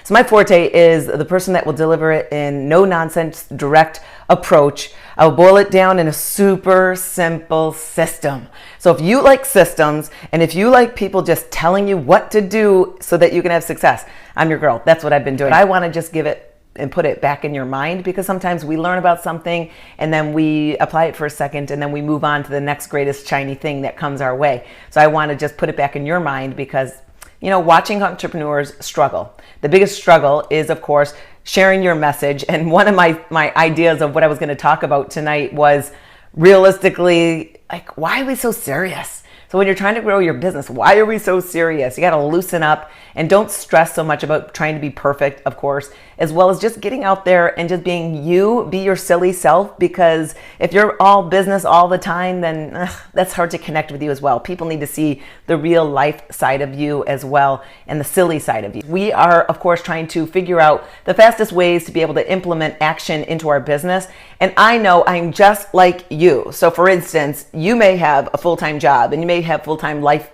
So my forte is the person that will deliver it in no nonsense, direct approach. I'll boil it down in a super simple system. So if you like systems and if you like people just telling you what to do so that you can have success, I'm your girl. That's what I've been doing. I want to just give it and put it back in your mind, because sometimes we learn about something and then we apply it for a second and then we move on to the next greatest shiny thing that comes our way. So I want to just put it back in your mind, because watching entrepreneurs struggle. The biggest struggle is, of course, sharing your message. And one of my ideas of what I was going to talk about tonight was realistically, like, why are we so serious? So when you're trying to grow your business, why are we so serious? You got to loosen up and don't stress so much about trying to be perfect, of course, as well as just getting out there and just being you, be your silly self, because if you're all business all the time, then that's hard to connect with you as well. People need to see the real life side of you as well, and the silly side of you. We are, of course, trying to figure out the fastest ways to be able to implement action into our business. And I know I'm just like you. So for instance, you may have a full-time job and you may have full-time life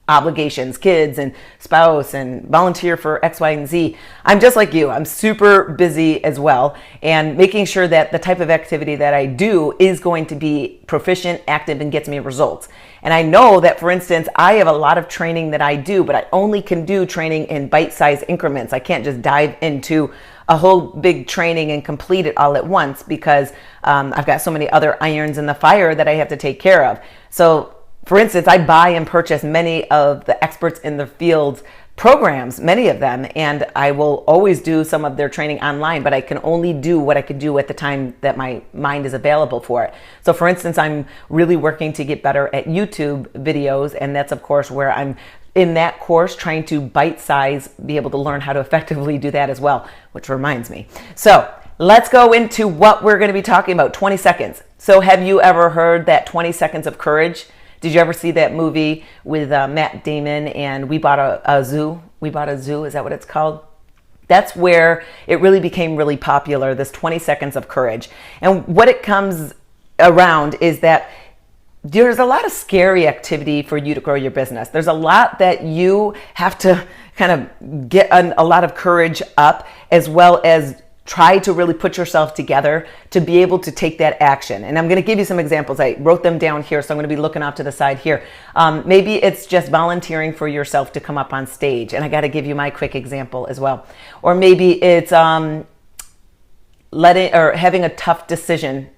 obligations, kids and spouse, and volunteer for X, Y, and Z. I'm just like you. I'm super busy as well, and making sure that the type of activity that I do is going to be proficient, active, and gets me results. And I know that, for instance, I have a lot of training that I do, but I only can do training in bite-sized increments. I can't just dive into a whole big training and complete it all at once, because I've got so many other irons in the fire that I have to take care of. So for instance, I buy and purchase many of the experts in the field programs, many of them, and I will always do some of their training online, but I can only do what I can do at the time that my mind is available for it. So for instance, I'm really working to get better at YouTube videos, and that's of course where I'm in that course trying to bite size, be able to learn how to effectively do that as well, which reminds me. So let's go into what we're going to be talking about. 20 seconds. So have you ever heard that 20 seconds of courage? Did you ever see that movie with Matt Damon and We Bought a Zoo? We Bought a Zoo, is that what it's called? That's where it really became really popular, this 20 seconds of courage. And what it comes around is that there's a lot of scary activity for you to grow your business. There's a lot that you have to kind of get a lot of courage up, as well as try to really put yourself together to be able to take that action. And I'm going to give you some examples. I wrote them down here, so I'm going to be looking off to the side here. Maybe it's just volunteering for yourself to come up on stage, and I got to give you my quick example as well. Or maybe it's having a tough decision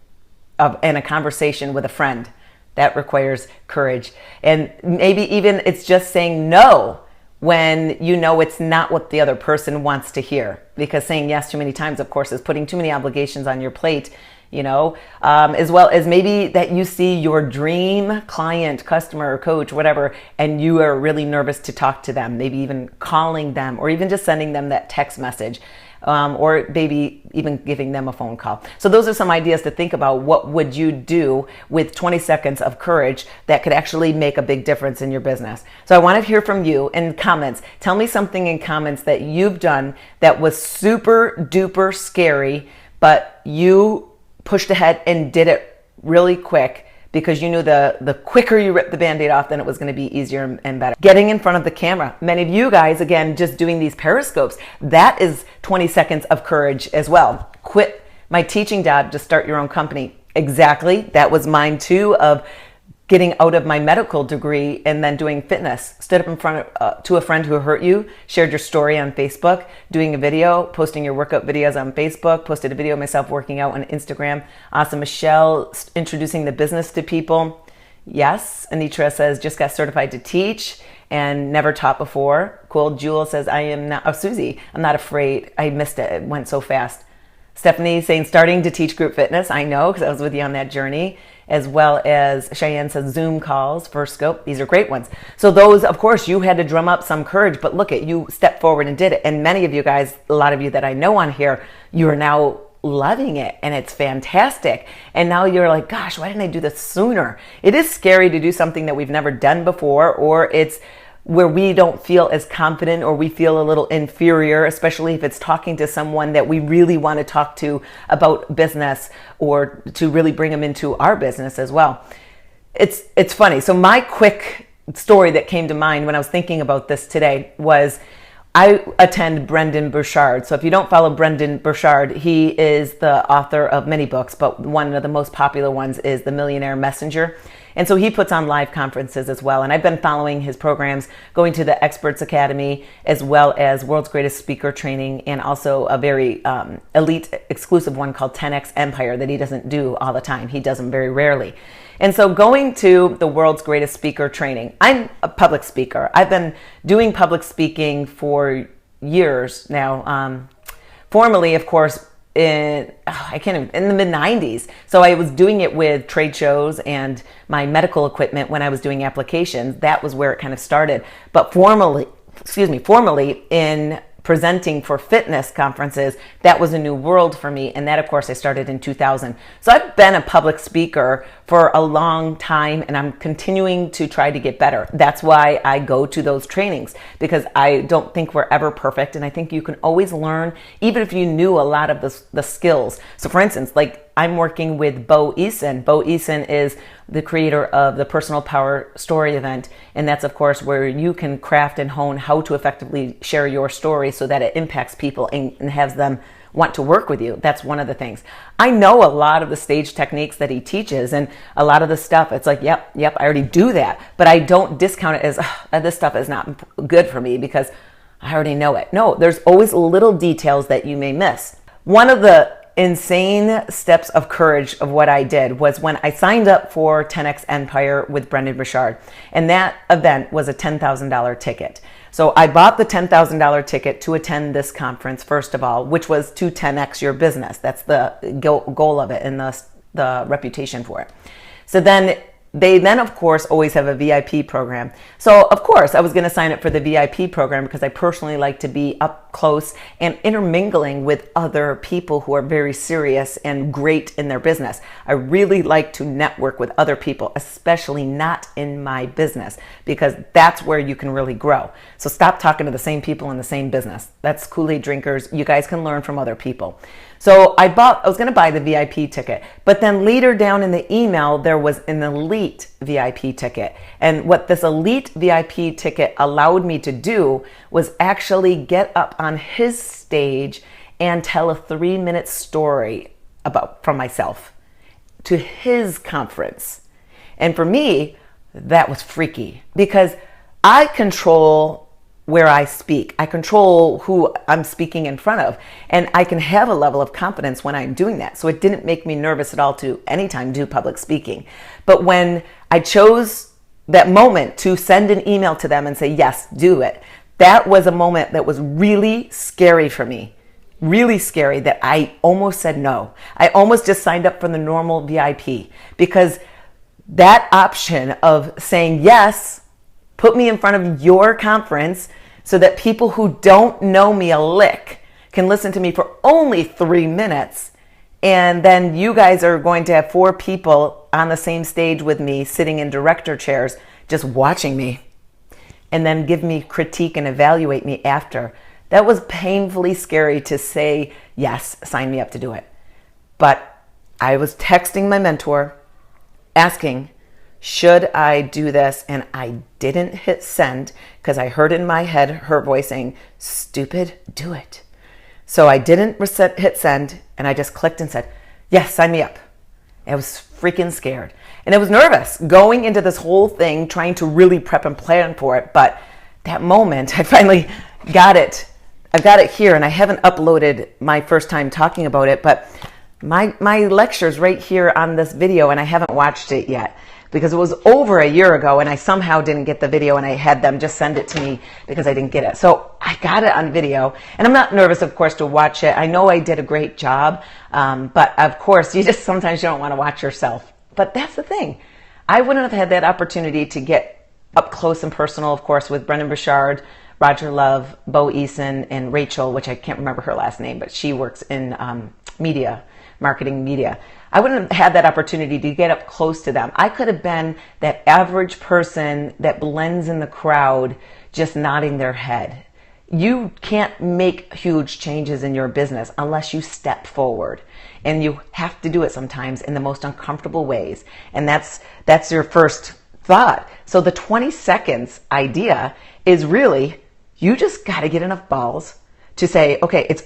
and a conversation with a friend. That requires courage. And maybe even it's just saying no when you know it's not what the other person wants to hear, because saying yes too many times, of course, is putting too many obligations on your plate, as well as maybe that you see your dream client, customer, coach, whatever, and you are really nervous to talk to them, maybe even calling them, or even just sending them that text message. Or maybe even giving them a phone call. So those are some ideas to think about. What would you do with 20 seconds of courage that could actually make a big difference in your business? So I want to hear from you in comments. Tell me something in comments that you've done that was super duper scary, but you pushed ahead and did it really quick, because you knew the quicker you ripped the Band-Aid off, then it was going to be easier and better. Getting in front of the camera. Many of you guys, again, just doing these periscopes, that is 20 seconds of courage as well. Quit my teaching job to start your own company. Exactly. That was mine too, of getting out of my medical degree and then doing fitness. Stood up in front of, to a friend who hurt you, shared your story on Facebook, doing a video, posting your workout videos on Facebook, posted a video of myself working out on Instagram. Awesome. Michelle, introducing the business to people. Yes. Anitra says, just got certified to teach and never taught before. Cool. Jewel says, I am not, Susie, I'm not afraid. I missed it. It went so fast. Stephanie saying, starting to teach group fitness. I know, because I was with you on that journey. As well as Cheyenne says, Zoom calls, first scope. These are great ones. So those, of course, you had to drum up some courage, but look at you stepped forward and did it. And many of you guys, a lot of you that I know on here, you are now loving it and it's fantastic. And now you're like, gosh, why didn't I do this sooner? It is scary to do something that we've never done before, or it's where we don't feel as confident, or we feel a little inferior, especially if it's talking to someone that we really want to talk to about business, or to really bring them into our business as well. It's funny. So my quick story that came to mind when I was thinking about this today was, I attend Brendon Burchard. So if you don't follow Brendon Burchard, he is the author of many books, but one of the most popular ones is The Millionaire Messenger. And so he puts on live conferences as well. And I've been following his programs, going to the Experts Academy, as well as World's Greatest Speaker Training, and also a very elite exclusive one called 10X Empire that he doesn't do all the time. He does them very rarely. And so going to the World's Greatest Speaker Training, I'm a public speaker. I've been doing public speaking for years now. Formally, of course, in the mid 90s. So I was doing it with trade shows and my medical equipment when I was doing applications. That was where it kind of started. But formally in presenting for fitness conferences, that was a new world for me. And that, of course, I started in 2000. So I've been a public speaker for a long time, and I'm continuing to try to get better. That's why I go to those trainings, because I don't think we're ever perfect. And I think you can always learn, even if you knew a lot of the skills. So for instance, like I'm working with Bo Eason. Bo Eason is the creator of the Personal Power Story event. And that's, of course, where you can craft and hone how to effectively share your story so that it impacts people and has them want to work with you. That's one of the things. I know a lot of the stage techniques that he teaches, and a lot of the stuff, it's like, yep, I already do that. But I don't discount it as, this stuff is not good for me because I already know it. No, there's always little details that you may miss. One of the insane steps of courage of what I did was when I signed up for 10X Empire with Brendon Burchard, and that event was a $10,000 ticket. So I bought the $10,000 ticket to attend this conference, first of all, which was to 10X your business. That's the goal of it and the reputation for it. So then they of course, always have a VIP program. So, of course, I was going to sign up for the VIP program because I personally like to be up close and intermingling with other people who are very serious and great in their business. I really like to network with other people, especially not in my business, because that's where you can really grow. So stop talking to the same people in the same business. That's Kool-Aid drinkers. You guys can learn from other people. So I was going to buy the VIP ticket, but then later down in the email, there was an elite VIP ticket. And what this elite VIP ticket allowed me to do was actually get up on his stage and tell a 3-minute story from myself to his conference. And for me, that was freaky because I control where I speak. I control who I'm speaking in front of, and I can have a level of confidence when I'm doing that. So it didn't make me nervous at all to anytime do public speaking. But when I chose that moment to send an email to them and say, yes, do it, that was a moment that was really scary for me. Really scary that I almost said no. I almost just signed up for the normal VIP because that option of saying yes, put me in front of your conference so that people who don't know me a lick can listen to me for only 3 minutes. And then you guys are going to have 4 people on the same stage with me sitting in director chairs just watching me and then give me critique and evaluate me after. That was painfully scary to say, yes, sign me up to do it. But I was texting my mentor asking, should I do this? And I didn't hit send because I heard in my head her voice saying, stupid, do it. So I didn't hit send, and I just clicked and said, yes, sign me up. I was freaking scared. And I was nervous going into this whole thing, trying to really prep and plan for it. But that moment, I finally got it. I've got it here, and I haven't uploaded my first time talking about it, but my lecture's right here on this video, and I haven't watched it yet because it was over a year ago, and I somehow didn't get the video, and I had them just send it to me because I didn't get it. So I got it on video, and I'm not nervous, of course, to watch it. I know I did a great job, but of course, sometimes you don't want to watch yourself. But that's the thing. I wouldn't have had that opportunity to get up close and personal, of course, with Brendon Burchard, Roger Love, Bo Eason, and Rachel, which I can't remember her last name, but she works in marketing media. I wouldn't have had that opportunity to get up close to them. I could have been that average person that blends in the crowd, just nodding their head. You can't make huge changes in your business unless you step forward. And you have to do it sometimes in the most uncomfortable ways. And that's your first thought. So the 20 seconds idea is really You just got to get enough balls to say, okay, it's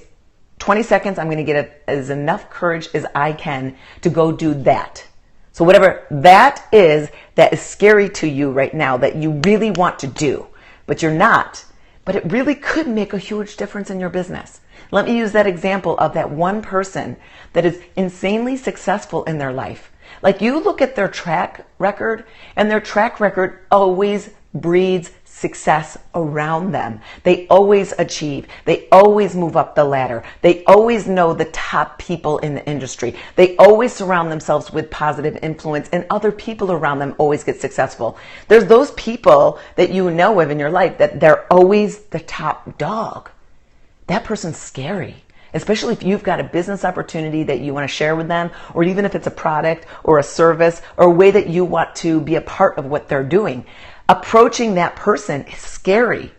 20 seconds. I'm going to get as enough courage as I can to go do that. So whatever that is scary to you right now, that you really want to do, but you're not, but it really could make a huge difference in your business. Let me use that example of that one person that is insanely successful in their life. Like, you look at their track record, and their track record always breeds success around them. They always achieve. They always move up the ladder. They always know the top people in the industry. They always surround themselves with positive influence, and other people around them always get successful. There's those people that you know of in your life that they're always the top dog. That person's scary, especially if you've got a business opportunity that you want to share with them, or even if it's a product or a service or a way that you want to be a part of what they're doing. Approaching that person is scary.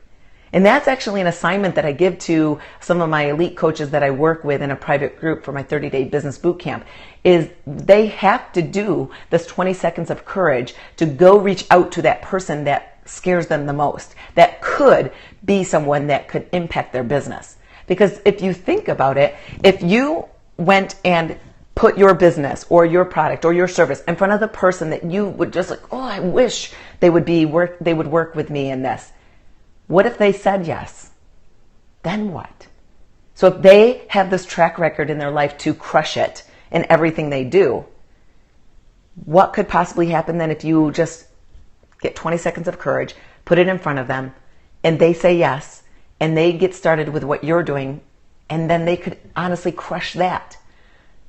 And that's actually an assignment that I give to some of my elite coaches that I work with in a private group for my 30-day business boot camp, is they have to do this 20 seconds of courage to go reach out to that person that scares them the most, that could be someone that could impact their business. Because if you think about it, if you went and put your business or your product or your service in front of the person that you would just like, oh, I wish they would work with me in this. What if they said yes? Then what? So if they have this track record in their life to crush it in everything they do, what could possibly happen then if you just get 20 seconds of courage, put it in front of them, and they say yes, and they get started with what you're doing, and then they could honestly crush that.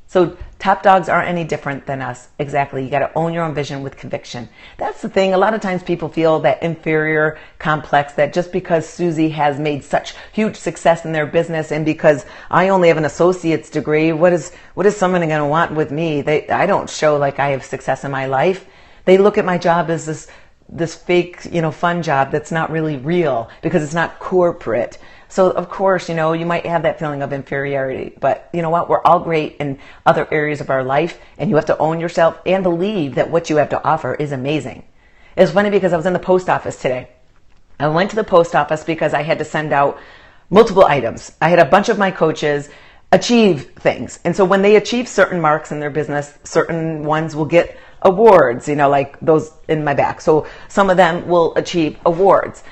So top dogs aren't any different than us. Exactly. You got to own your own vision with conviction. That's the thing. A lot of times people feel that inferior complex, that just because Susie has made such huge success in their business, and because I only have an associate's degree, what is someone going to want with me? I don't show like I have success in my life. They look at my job as this fake, fun job that's not really real because it's not corporate. So of course, you might have that feeling of inferiority, but you know what? We're all great in other areas of our life, and you have to own yourself and believe that what you have to offer is amazing. It's funny because I was in the post office today. I went to the post office because I had to send out multiple items. I had a bunch of my coaches achieve things. And so when they achieve certain marks in their business, certain ones will get awards, like those in my back. So some of them will achieve awards.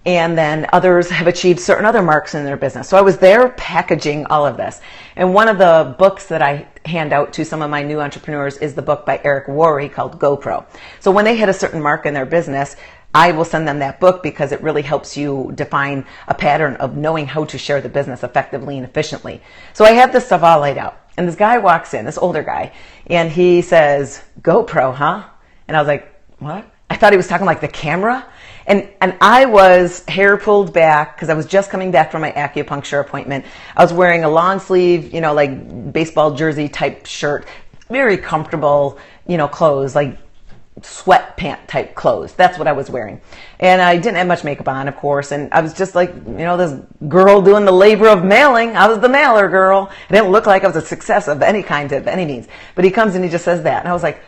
And then others have achieved certain other marks in their business. So I was there packaging all of this. And one of the books that I hand out to some of my new entrepreneurs is the book by Eric Worre called GoPro. So when they hit a certain mark in their business, I will send them that book because it really helps you define a pattern of knowing how to share the business effectively and efficiently. So I have this stuff all laid out. And this guy walks in, this older guy, and he says, "GoPro, huh?" And I was like, "What?" I thought he was talking like the camera. And I was hair pulled back because I was just coming back from my acupuncture appointment. I was wearing a long sleeve, like baseball jersey type shirt, very comfortable, clothes, like sweatpant type clothes. That's what I was wearing. And I didn't have much makeup on, of course. And I was just like, this girl doing the labor of mailing. I was the mailer girl. I didn't look like I was a success of any kind, of any means. But he comes and he just says that. And I was like,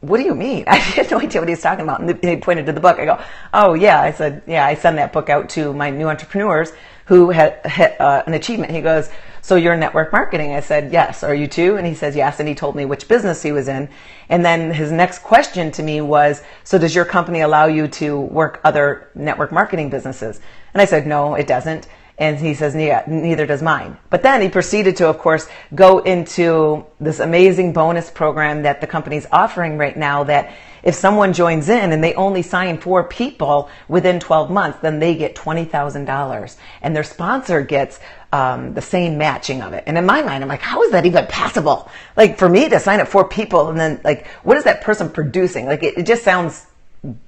"What do you mean?" I had no idea what he was talking about. And he pointed to the book. I go, "Oh, yeah." I said, "Yeah, I send that book out to my new entrepreneurs who had hit an achievement." He goes, "So you're in network marketing?" I said, "Yes. Are you too?" And he says, "Yes." And he told me which business he was in. And then his next question to me was, "So does your company allow you to work other network marketing businesses?" And I said, "No, it doesn't." And he says, "Yeah, neither does mine." But then he proceeded to, of course, go into this amazing bonus program that the company's offering right now, that if someone joins in and they only sign 4 people within 12 months, then they get $20,000. And their sponsor gets the same matching of it. And in my mind, I'm like, how is that even possible? Like, for me to sign up 4 people and then, like, what is that person producing? Like, it just sounds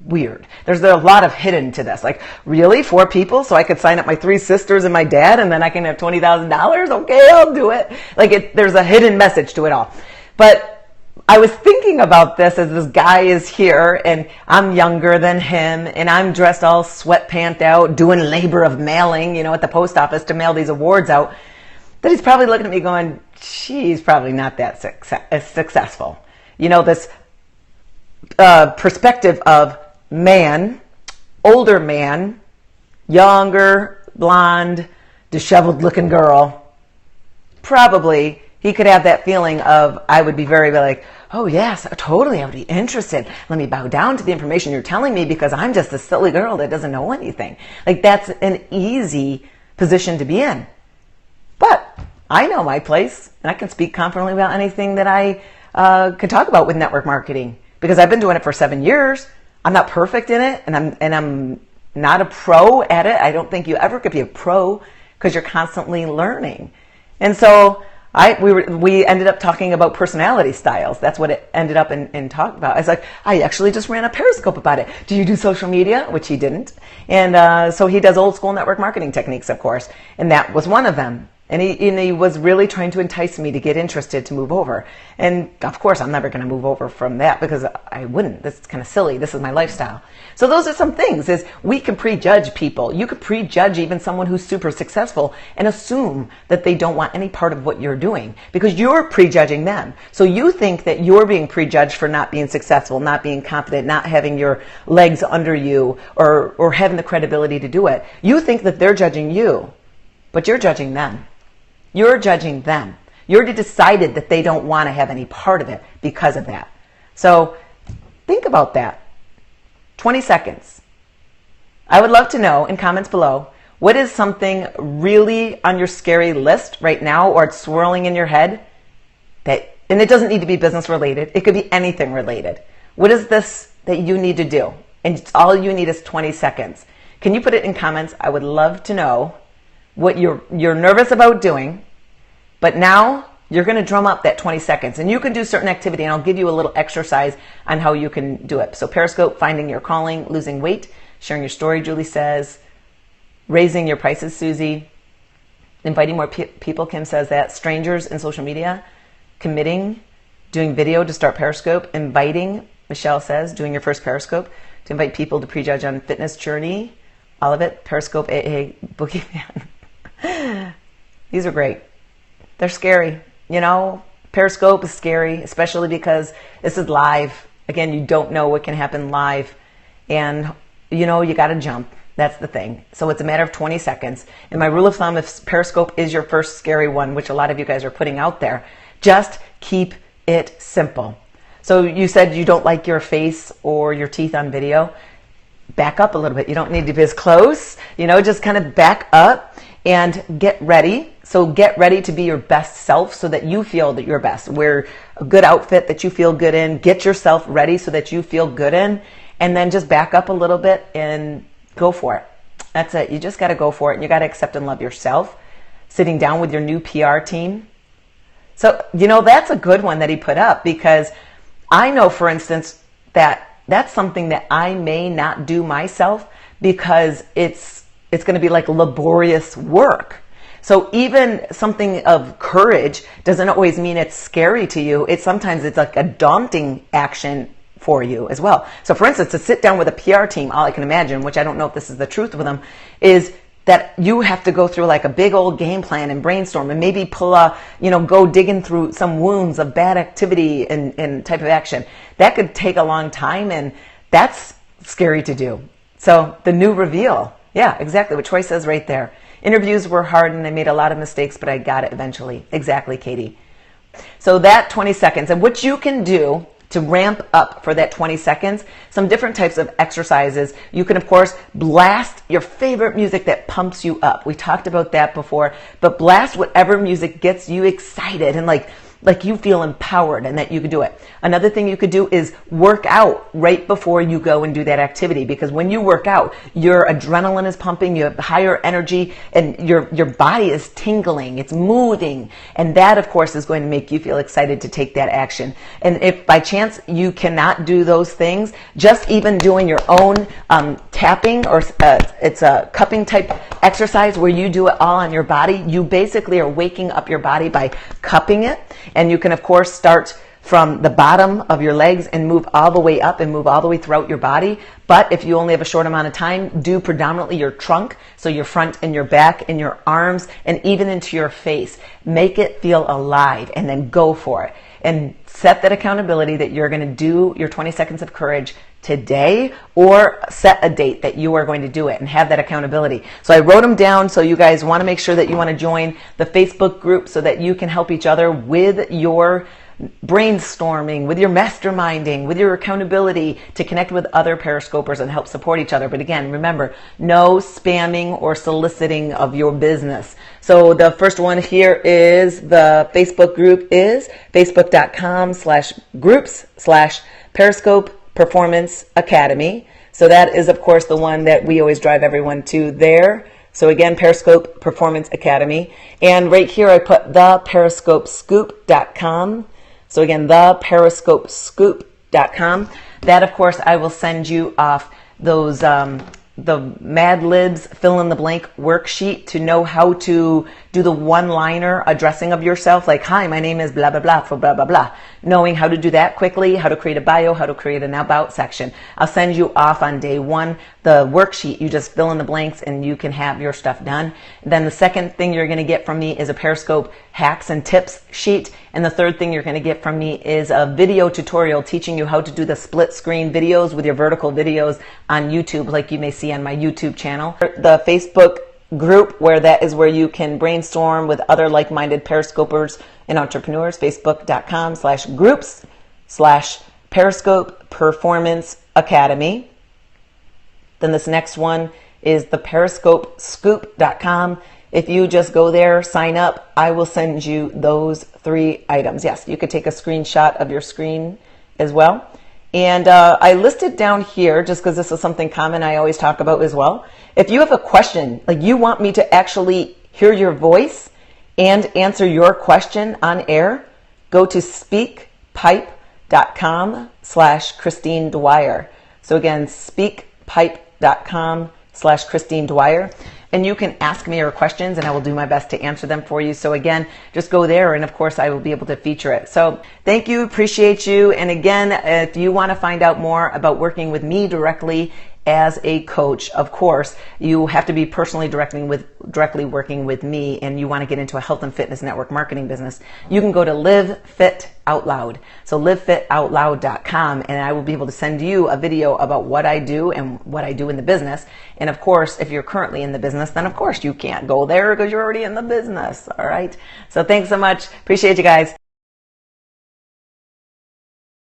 weird. There's a lot of hidden to this. Like, really? 4 people? So I could sign up my 3 sisters and my dad and then I can have $20,000? Okay, I'll do it. Like, there's a hidden message to it all. But I was thinking about this as this guy is here and I'm younger than him and I'm dressed all sweatpant out doing labor of mailing, at the post office to mail these awards out, that he's probably looking at me going, she's probably not that successful. This perspective of man, older man, younger, blonde, disheveled looking girl, probably he could have that feeling of, I would be very like, oh yes, totally, I would be interested. Let me bow down to the information you're telling me because I'm just a silly girl that doesn't know anything. Like, that's an easy position to be in. But I know my place, and I can speak confidently about anything that I could talk about with network marketing because I've been doing it for 7 years. I'm not perfect in it, and I'm not a pro at it. I don't think you ever could be a pro because you're constantly learning. And so we ended up talking about personality styles. That's what it ended up in talking about. I was like, I actually just ran a Periscope about it. Do you do social media? Which he didn't. And so he does old school network marketing techniques, of course. And that was one of them. And he was really trying to entice me to get interested to move over. And of course, I'm never going to move over from that because I wouldn't. This is kind of silly. This is my lifestyle. So those are some things, is we can prejudge people. You could prejudge even someone who's super successful and assume that they don't want any part of what you're doing because you're prejudging them. So you think that you're being prejudged for not being successful, not being confident, not having your legs under you or having the credibility to do it. You think that they're judging you, but you're judging them. You're judging them. You already decided that they don't want to have any part of it because of that. So think about that. 20 seconds. I would love to know in comments below, what is something really on your scary list right now, or it's swirling in your head and it doesn't need to be business related. It could be anything related. What is this that you need to do? And all you need is 20 seconds. Can you put it in comments? I would love to know what you're nervous about doing, but now you're going to drum up that 20 seconds. And you can do certain activity, and I'll give you a little exercise on how you can do it. So Periscope, finding your calling, losing weight, sharing your story, Julie says, raising your prices, Susie, inviting more people, Kim says that, strangers in social media, committing, doing video to start Periscope, inviting, Michelle says, doing your first Periscope, to invite people to prejudge on fitness journey, all of it, Periscope, AA, Boogeyman. These are great. They're scary. You know, Periscope is scary, especially because this is live. Again, you don't know what can happen live. And, you know, you got to jump. That's the thing. So it's a matter of 20 seconds. And my rule of thumb, if Periscope is your first scary one, which a lot of you guys are putting out there, just keep it simple. So you said you don't like your face or your teeth on video. Back up a little bit. You don't need to be as close. You know, just kind of back up and get ready. So get ready to be your best self so that you feel that you're best. Wear a good outfit that you feel good in. Get yourself ready so that you feel good in. And then just back up a little bit and go for it. That's it. You just got to go for it. And you got to accept and love yourself. Sitting down with your new PR team. So, you know, that's a good one that he put up, because I know, for instance, that that's something that I may not do myself because it's going to be like laborious work. So even something of courage doesn't always mean it's scary to you. Sometimes it's like a daunting action for you as well. So for instance, to sit down with a PR team, all I can imagine, which I don't know if this is the truth with them, is that you have to go through like a big old game plan and brainstorm and maybe go digging through some wounds of bad activity and type of action. That could take a long time, and that's scary to do. So the new reveal. Yeah, exactly what Troy says right there. Interviews were hard and I made a lot of mistakes, but I got it eventually. Exactly, Katie. So that 20 seconds, and what you can do to ramp up for that 20 seconds, some different types of exercises. You can, of course, blast your favorite music that pumps you up. We talked about that before, but blast whatever music gets you excited and like you feel empowered and that you can do it. Another thing you could do is work out right before you go and do that activity, because when you work out, your adrenaline is pumping, you have higher energy, and your body is tingling, it's moving, and that, of course, is going to make you feel excited to take that action. And if by chance you cannot do those things, just even doing your own tapping, or it's a cupping type exercise where you do it all on your body, you basically are waking up your body by cupping it. And you can, of course, start from the bottom of your legs and move all the way up and move all the way throughout your body. But if you only have a short amount of time, do predominantly your trunk, so your front and your back and your arms and even into your face. Make it feel alive and then go for it. And set that accountability that you're going to do your 20 seconds of courage today, or set a date that you are going to do it and have that accountability. So I wrote them down, so you guys want to make sure that you want to join the Facebook group so that you can help each other with your brainstorming, with your masterminding, with your accountability, to connect with other Periscopers and help support each other. But again, remember, no spamming or soliciting of your business. So the first one here is the Facebook group is facebook.com/groups/Periscope Performance Academy. So that is, of course, the one that we always drive everyone to there. So again, Periscope Performance Academy. And right here I put theperiscopescoop.com. So again, theperiscopescoop.com. That, of course, I will send you off those the Mad Libs fill in the blank worksheet to know how to do the one-liner addressing of yourself, like, hi, my name is blah, blah, blah, for blah, blah, blah. Knowing how to do that quickly, how to create a bio, how to create an about section. I'll send you off on day one the worksheet. You just fill in the blanks and you can have your stuff done. Then the second thing you're going to get from me is a Periscope hacks and tips sheet. And the third thing you're going to get from me is a video tutorial teaching you how to do the split screen videos with your vertical videos on YouTube, like you may see on my YouTube channel. The Facebook group, where that is where you can brainstorm with other like-minded Periscopers and entrepreneurs, facebook.com/groups/Periscope Performance Academy. Then this next one is the periscopescoop.com. If you just go there, sign up, I will send you those 3 items. Yes, you could take a screenshot of your screen as well. And I listed down here, just because this is something common I always talk about as well. If you have a question, like you want me to actually hear your voice and answer your question on air, go to speakpipe.com/Christine Dwyer. So again, speakpipe.com/Christine Dwyer. And you can ask me your questions and I will do my best to answer them for you. So again, just go there and of course I will be able to feature it. So thank you, appreciate you. And again, if you want to find out more about working with me directly as a coach, of course, you have to be personally directly working with me, and you want to get into a health and fitness network marketing business, you can go to Live Fit Out Loud. So livefitoutloud.com, and I will be able to send you a video about what I do and what I do in the business. And of course, if you're currently in the business, then of course you can't go there because you're already in the business. All right. So thanks so much. Appreciate you guys.